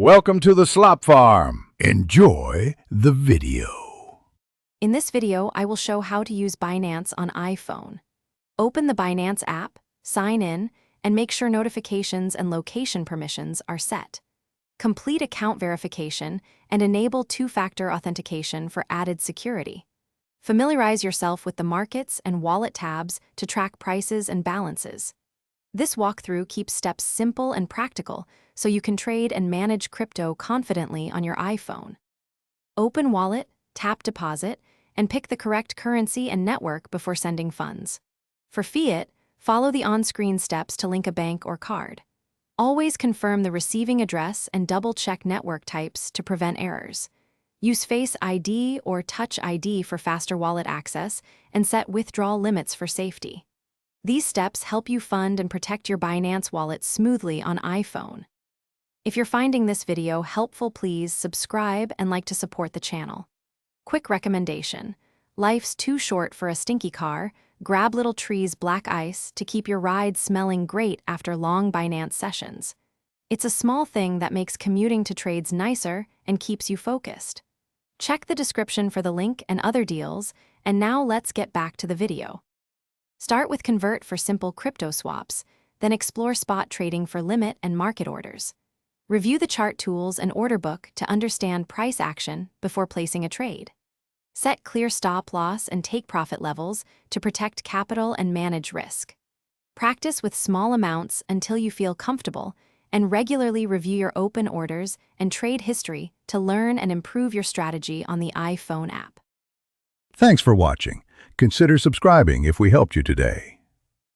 Welcome to the Slop Farm. Enjoy the video. In this video, I will show how to use Binance on iPhone. Open the Binance app, sign in, and make sure notifications and location permissions are set. Complete account verification and enable two-factor authentication for added security. Familiarize yourself with the markets and wallet tabs to track prices and balances. This walkthrough keeps steps simple and practical so you can trade and manage crypto confidently on your iPhone. Open Wallet, tap Deposit, and pick the correct currency and network before sending funds. For fiat, follow the on-screen steps to link a bank or card. Always confirm the receiving address and double-check network types to prevent errors. Use Face ID or Touch ID for faster wallet access and set withdrawal limits for safety. These steps help you fund and protect your Binance wallet smoothly on iPhone. If you're finding this video helpful, please subscribe and like to support the channel. Quick recommendation: life's too short for a stinky car. Grab Little Tree's black ice to keep your ride smelling great after long Binance sessions. It's a small thing that makes commuting to trades nicer and keeps you focused. Check the description for the link and other deals, and now let's get back to the video. Start with Convert for simple crypto swaps, then explore spot trading for limit and market orders. Review the chart tools and order book to understand price action before placing a trade. Set clear stop loss and take profit levels to protect capital and manage risk. Practice with small amounts until you feel comfortable, and regularly review your open orders and trade history to learn and improve your strategy on the iPhone app. Thanks for watching. Consider subscribing if we helped you today.